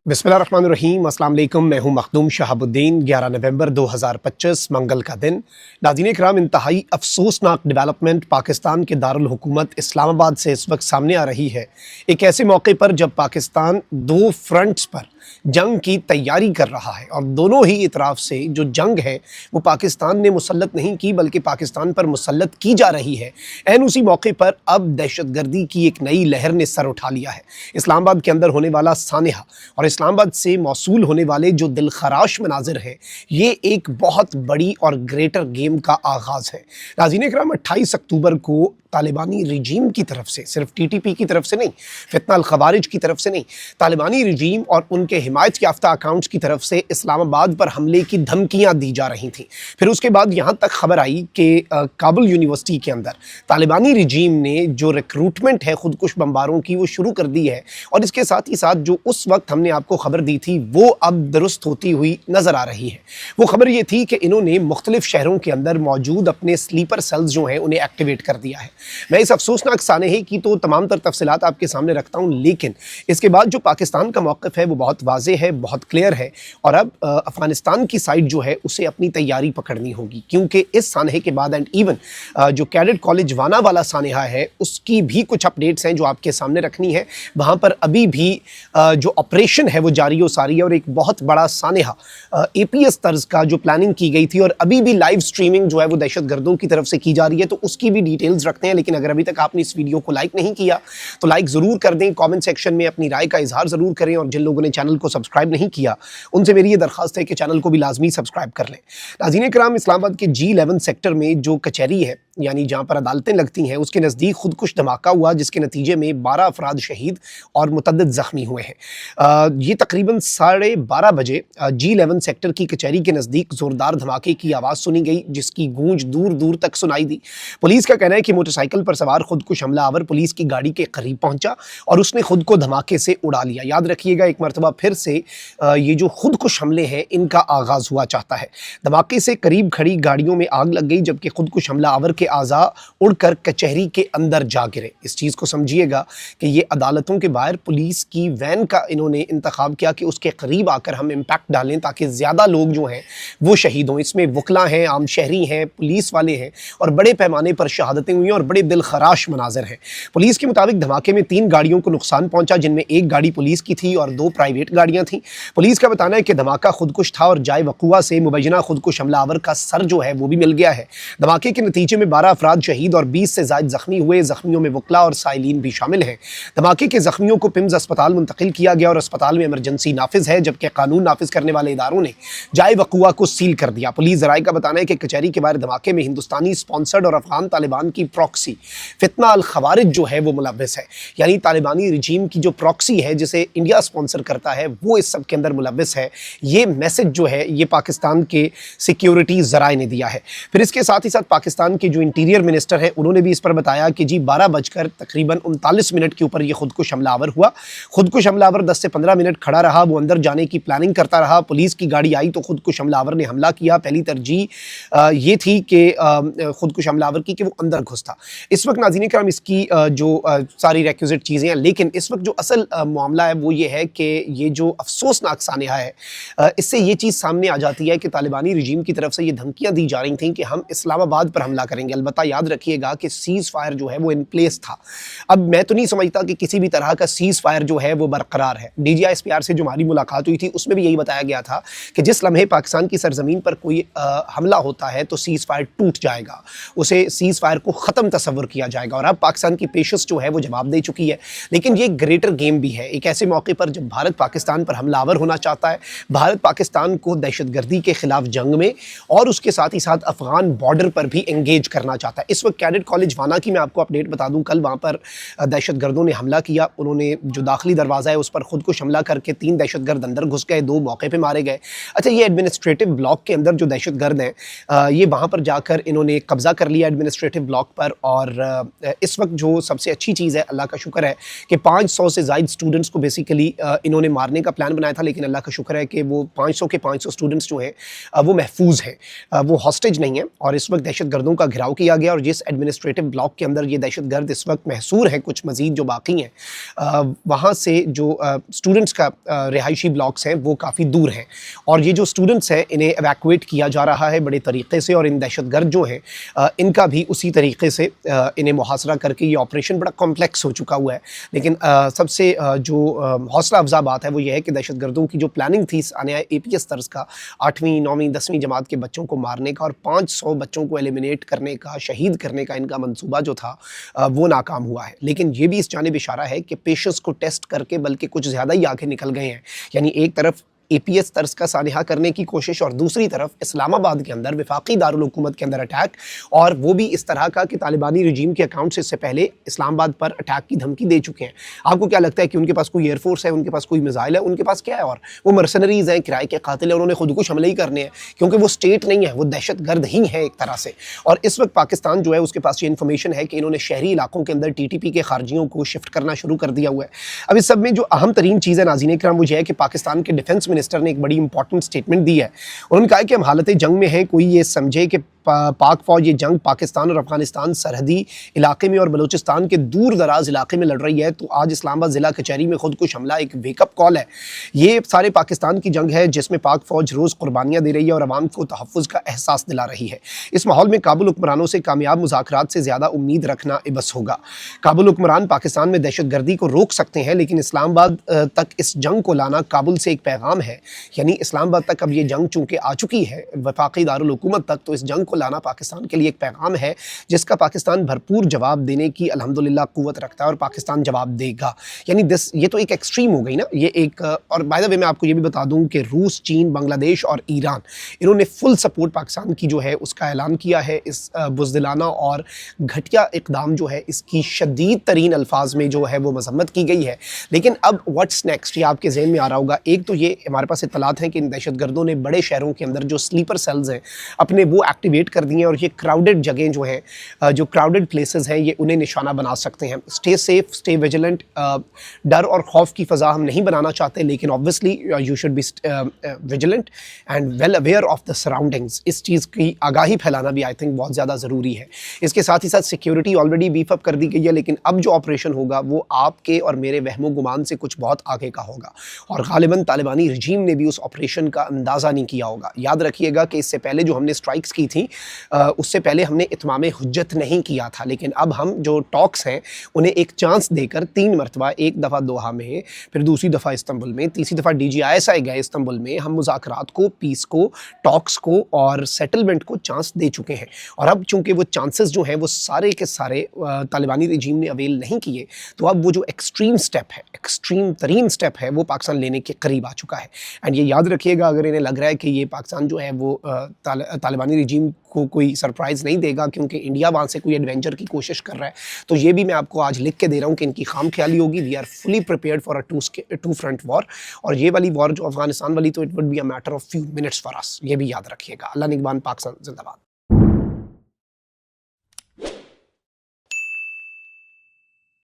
बिस्मिल्लाहिर्रहमानिर्रहीम, अस्सलाम वालेकुम। मैं हूं मखदूम शहाबुद्दीन। 11 नवंबर 2025 मंगल का दिन। नाज़रीन किराम, इंतहाई अफसोसनाक डेवलपमेंट पाकिस्तान के दारुल हुकूमत इस्लामाबाद से इस वक्त सामने आ रही है। एक ऐसे मौके पर जब पाकिस्तान दो फ्रंट्स पर जंग की तैयारी कर रहा है और दोनों ही इतराफ़ से जो जंग है वो पाकिस्तान ने मुसल्लत नहीं की बल्कि पाकिस्तान पर मुसल्लत की जा रही है। ऐन उसी मौके पर अब दहशतगर्दी की एक नई लहर ने सर उठा लिया है। इस्लामाबाद के अंदर होने वाला सानिहा और इस्लामाबाद से मौसूल होने वाले जो दिलखराश मनाजिर हैं, ये एक बहुत बड़ी और ग्रेटर गेम का आगाज़ है। नाज़रीन किराम, 28 अक्टूबर को तालिबानी रिजीम की तरफ से, सिर्फ टीटीपी की तरफ से नहीं, फितना अल खवारिज की तरफ से नहीं, तालिबानी रिजीम और उनके हिमायत याफ्ता अकाउंट्स की तरफ से इस्लामाबाद पर हमले की धमकियां दी जा रही थीं। फिर उसके बाद यहाँ तक खबर आई कि काबुल यूनिवर्सिटी के अंदर तालिबानी रिजीम ने जो रिक्रूटमेंट है खुदकुश बम्बारों की वो शुरू कर दी है और इसके साथ ही साथ जो उस वक्त हमने आपको खबर दी थी वो अब दुरुस्त होती हुई नज़र आ रही है। वो खबर ये थी कि इन्होंने मुख्तलिफ शहरों के अंदर मौजूद अपने स्लीपर सेल्स जो हैं उन्हें एक्टिवेट कर दिया है। मैं इस अफसोसनाक सानहे की तो तमाम तर तफसीलात आपके सामने रखता हूँ, लेकिन इसके बाद जो पाकिस्तान का मौक़िफ़ है वो बहुत वाज़े है, बहुत क्लियर है और अब अफ़गानिस्तान की साइड जो है उसे अपनी तैयारी पकड़नी होगी, क्योंकि इस सानहे के बाद एंड इवन जो कैडेट कॉलेज वाना वाला सानहा है उसकी भी कुछ अपडेट्स हैं जो आपके सामने रखनी है। वहाँ पर अभी भी जो ऑपरेशन है वो जारी हो सारी है और एक बहुत बड़ा सानहा APS तर्ज का जो प्लानिंग की गई थी और अभी भी लाइव स्ट्रीमिंग जो है वो दहशतगर्दों की तरफ से की जा रही है, तो उसकी भी डिटेल्स रखते हैं। लेकिन अगर अभी तक आपने इस वीडियो को लाइक नहीं किया तो लाइक ज़रूर कर दें, कमेंट सेक्शन में अपनी राय का इजहार ज़रूर करें और जिन लोगों ने चैनल को सब्सक्राइब नहीं किया उनसे मेरी ये दरख्वास्त है कि चैनल को भी लाजमी सब्सक्राइब कर लें। नाज़रीन किराम, इस्लामाबाद के G11 सेक्टर में जो कचहरी है, यानी जहाँ पर अदालतें लगती हैं, उसके नज़दीक खुदकुश धमाका हुआ जिसके नतीजे में 12 अफराद शहीद और मुतअद्दिद ज़ख्मी हुए हैं। ये तकरीबन 12:30 बजे G11 सेक्टर की कचहरी के नज़दीक ज़ोरदार धमाके की आवाज़ सुनी गई जिसकी गूंज दूर दूर तक सुनाई दी। पुलिस का कहना है कि मोटरसाइकिल पर सवार खुदकुश हमलावर पुलिस की गाड़ी के करीब पहुंचा और उसने खुद को धमाके से उड़ा लिया। याद रखिएगा, एक मरतबा फिर से ये जो खुदकुश हमले हैं इनका आगाज़ हुआ चाहता है। धमाके से करीब खड़ी गाड़ियों में आग लग गई जबकि खुदकुश हमलावर के आज़ा उड़कर कचहरी के अंदर जा गिरे। इस चीज़ को समझिएगा कि ये अदालतों के बाहर पुलिस की वैन का इन्होंने इंतखाब किया कि उसके करीब आकर हम इम्पैक्ट डालें ताकि ज़्यादा लोग जो हैं वो शहीद हों। इसमें वकला हैं, आम शहरी हैं, पुलिस वाले हैं और बड़े पैमाने पर शहादतें हुई और बड़े दिलखराश मनाजिर हैं। पुलिस के मुताबिक धमाके में 3 गाड़ियों को नुकसान पहुंचा जिनमें एक गाड़ी पुलिस की थी और 2 प्राइवेट गाड़ियां थीं। पुलिस का बताना है कि धमाका खुदकुश था और जाए वकुआ से मुबैना खुदकुश हमलावर का सर जो है वो भी मिल गया है। धमाके के नतीजे में 12 अफराद शहीद और 20 से ज़ायद ज़ख्मी हुए। ज़ख्मियों में वकला और साइलिन भी शामिल हैं। धमाके के ज़ख्मियों को पिम्स अस्पताल मुंतकिल किया गया और अस्पताल में इमरजेंसी नाफिज है, जबकि कानून नाफिज करने वाले इदारों ने जाए वकुआ को सील कर दिया। पुलिस ज़राए का बताना है कि कचहरी के बाहर धमाके में हिंदुस्तानी स्पॉन्सर्ड और अफगान तालिबान की प्रॉक्सी फितना अल खवारिज जो है वो मुलव्वस है, यानी तालिबानी रिजीम की जो प्रॉक्सी है जिसे इंडिया स्पॉन्सर करता है वो इस सब के अंदर मुलव्वस है। ये मैसेज जो है ये पाकिस्तान के सिक्योरिटी ज़राए ने दिया है। फिर इसके साथ ही साथ पाकिस्तान के जो इंटीरियर मिनिस्टर है उन्होंने भी इस पर बताया कि जी 12 बजकर तकरीबन 39 मिनट के ऊपर ये खुदकुश हमलावर हुआ। खुदकुश हमलावर 10 से 15 मिनट खड़ा रहा, वो अंदर जाने की प्लानिंग करता रहा। पुलिस की गाड़ी आई तो खुदकुश हमलावर ने हमला किया। पहली तरजीह ये थी कि खुदकुश हमलावर की कि वो अंदर घुसता। इस वक्त नाज़रीन किराम इसकी जो सारी रिक्विजिट चीज़ें हैं, लेकिन इस वक्त जो असल मामला है वो ये है कि ये जो अफसोसनाक सानहा है इससे ये चीज़ सामने आ जाती है कि तालिबानी रिजीम की तरफ से ये धमकियाँ दी जा रही थी कि हम इस्लामाबाद पर हमला करेंगे। अलबत्ता याद रखिएगा कि सीज़ फायर जो है वो इन प्लेस था। अब मैं तो नहीं समझता कि किसी भी तरह का सीज़ फायर जो है वो बरकरार है। DGISPR से जो हमारी मुलाकात हुई थी उसमें भी यही बताया गया था कि जिस लम्हे पाकिस्तान की सरजमीन पर कोई हमला होता है तो सीज़ फायर टूट जाएगा, उसे सीज़ फायर को ख़त्म तस्वर किया जाएगा और अब पाकिस्तान की पेशकश जो है वो जवाब दे चुकी है। लेकिन ये ग्रेटर गेम भी है। एक ऐसे मौके पर जब भारत पाकिस्तान पर हमलावर होना चाहता है, भारत पाकिस्तान को दहशतगर्दी के खिलाफ जंग में और उसके साथ ही साथ अफगान बॉर्डर पर भी एंगेज करना चाहता है। इस वक्त कैडेट कॉलेज वाना की मैं आपको अपडेट बता दूं, कल वहाँ पर दहशतगर्दों ने हमला किया। उन्होंने जो दाखिली दरवाज़ा है उस पर खुदकुश हमला करके 3 दहशतगर्द अंदर घुस गए, 2 मौके पर मारे गए। अच्छा, ये एडमिनिस्ट्रेटिव ब्लॉक के अंदर जो दहशतगर्द हैं ये वहाँ पर जाकर इन्होंने कब्ज़ा कर लिया एडमिनिस्ट्रेटिव ब्लॉक पर। और इस वक्त जो सबसे अच्छी चीज़ है, अल्लाह का शुक्र है कि 500 से ज़ायद स्टूडेंट्स को बेसिकली इन्होंने मारने का प्लान बनाया था, लेकिन अल्लाह का शुक्र है कि वो 500 के 500 स्टूडेंट्स जो हैं वो महफूज हैं, वो हॉस्टेज नहीं हैं और इस वक्त दहशतगर्दों का घिराव घिराव किया गया और जिस एडमिनिस्ट्रेटिव ब्लॉक के अंदर ये दहशतगर्द इस वक्त महसूर हैं, कुछ मज़ीद जो बाकी हैं, वहाँ से जो स्टूडेंट्स का रिहायशी ब्लॉक्स हैं वो काफ़ी दूर हैं और ये जो स्टूडेंट्स हैं इन्हें एवैक्यूएट किया जा रहा है बड़े तरीक़े से और इन दहशतगर्द जो हैं इनका भी उसी तरीके से इन्हें मुहासरा करके ये ऑपरेशन बड़ा कॉम्प्लेक्स हो चुका हुआ है। लेकिन सबसे जो हौसला अफजा बात है वो ये है कि दहशतगर्दों की जो प्लानिंग थी आने APS तर्ज का 8वीं 9वीं 10वीं जमात के बच्चों को मारने का और 500 बच्चों को एलिमिनेट करने का, शहीद करने का इनका मंसूबा जो था वो नाकाम हुआ है। लेकिन ये भी इस जानिब इशारा है कि पेशेंस को टेस्ट करके बल्कि कुछ ज़्यादा ही आगे निकल गए हैं। यानी एक तरफ APS तर्ज का सानिहा करने की कोशिश और दूसरी तरफ इस्लामाबाद के अंदर वफाकी दारुल हुकूमत के अंदर अटैक, और वो भी इस तरह का कि तालिबानी रजीम के अकाउंट से इससे पहले इस्लामाबाद पर अटैक की धमकी दे चुके हैं। आपको क्या लगता है कि उनके पास कोई एयरफोर्स है, उनके पास कोई मिसाइल है, उनके पास क्या है? और वो मर्सनरीज हैं, किराए के कातिल हैं, उन्होंने खुदकुश हमले ही करने हैं क्योंकि वो स्टेट नहीं है, वो दहशतगर्द ही है एक तरह से। और इस वक्त पाकिस्तान जो है उसके पास ये इन्फॉर्मेशन है कि इन्होंने शहरी इलाकों के अंदर TTP के खारजियों को शिफ्ट करना शुरू कर दिया हुआ है। अब इस सब में जो अहम तरीन चीज़ है नाज़रीन इकराम वो ये है कि पाकिस्तान के डिफेंस मिनिस्टर ने एक बड़ी इंपॉर्टेंट स्टेटमेंट दी है। उन्होंने कहा कि हम हालत जंग में हैं, कोई ये समझे कि पाक फौज ये जंग पाकिस्तान और अफगानिस्तान सरहदी इलाके में और बलूचिस्तान के दूर दराज इलाके में लड़ रही है, तो आज इस्लामाबाद ज़िला कचहरी में खुदकुश हमला एक वेकअप कॉल है। ये सारे पाकिस्तान की जंग है जिसमें पाक फौज रोज़ कुर्बानियाँ दे रही है और अवाम को तहफ़्फ़ुज़ का एहसास दिला रही है। इस माहौल में काबुल हुक्मरानों से कामयाब मुज़ाकरात से ज़्यादा उम्मीद रखना इबस होगा। काबुल हुक्मरान पाकिस्तान में दहशतगर्दी को रोक सकते हैं, लेकिन इस्लामाबाद तक इस जंग को लाना काबुल से एक पैगाम है। यानी इस्लामाबाद तक अब ये जंग चूँकि आ चुकी है वफाकी दारुल हुकूमत तक, तो इस जंग को लाना पाकिस्तान के लिए एक पैगाम है जिसका पाकिस्तान भरपूर जवाब देने की अल्हम्दुलिल्लाह कुव्वत रखता है और पाकिस्तान जवाब देगा। यानी ये तो एक एक्सट्रीम हो गई ना, ये एक। और बाय द वे मैं आपको ये भी बता दूं कि रूस, चीन, बांग्लादेश और ईरान इन्होंने फुल सपोर्ट पाकिस्तान की जो है उसका ऐलान किया है। इस बुज़दिलाना और घटिया इक़दाम जो है इसकी शदीद तरीन अल्फाज में जो है वो मज़म्मत की गई है। लेकिन अब व्हाट्स नेक्स्ट ये आपके ज़हन में आ रहा होगा। एक तो ये हमारे पास इत्तलात हैं कि इन दहशतगर्दों ने बड़े शहरों के अंदर जो स्लीपर सेल्स हैं अपने वो एक्टिवेट कर दिए हैं और ये क्राउडेड जगह जो हैं, जो क्राउडेड प्लेसेस हैं, ये उन्हें निशाना बना सकते हैं। Stay safe, stay vigilant. डर और खौफ की फ़ज़ा हम नहीं बनाना चाहते, लेकिन obviously you should be vigilant and well aware of the surroundings. इस चीज़ की आगाही फैलाना भी आई थिंक बहुत ज़्यादा ज़रूरी है। इसके साथ ही साथ सिक्योरिटी ऑलरेडी बीफ अप कर दी गई है, लेकिन अब जो ऑपरेशन होगा वो आपके और मेरे वहमो गुमान से कुछ बहुत आगे का होगा और गालिबन तालिबानी रजीम ने भी उस ऑपरेशन का अंदाज़ा नहीं किया होगा। याद रखिएगा कि इससे पहले जो हमने स्ट्राइक्स की थी उससे पहले हमने इत्माम हुज्जत नहीं किया था, लेकिन अब हम जो टॉक्स हैं उन्हें एक चांस देकर 3 मरतबा, एक दफ़ा दोहा में, फिर दूसरी दफ़ा इस्तंबुल में, तीसरी दफ़ा DGISI गए इस्तंबुल में, हम मुज़ाकरात को, पीस को, टॉक्स को और सेटलमेंट को चांस दे चुके हैं। और अब चूँकि वो चांसेस जो हैं वो सारे के सारे तालिबानी रजीम ने अवेल नहीं किए, तो अब वो जो एक्सट्रीम स्टेप है, एक्सट्रीम तरीन स्टेप है, वो पाकिस्तान लेने के करीब आ चुका है। एंड ये याद रखिएगा, अगर इन्हें लग रहा है कि ये पाकिस्तान जो है वो तालिबानी रजीम को कोई सरप्राइज़ नहीं देगा क्योंकि इंडिया वहाँ से कोई एडवेंचर की कोशिश कर रहा है, तो ये भी मैं आपको आज लिख के दे रहा हूँ कि इनकी खाम ख्याली होगी। We are fully prepared for a two front war. और ये वाली वॉर जो अफगानिस्तान वाली, तो it would be a matter of few minutes for us. ये भी याद रखिएगा। अल्लाह निगहबान, पाकिस्तान जिंदाबाद।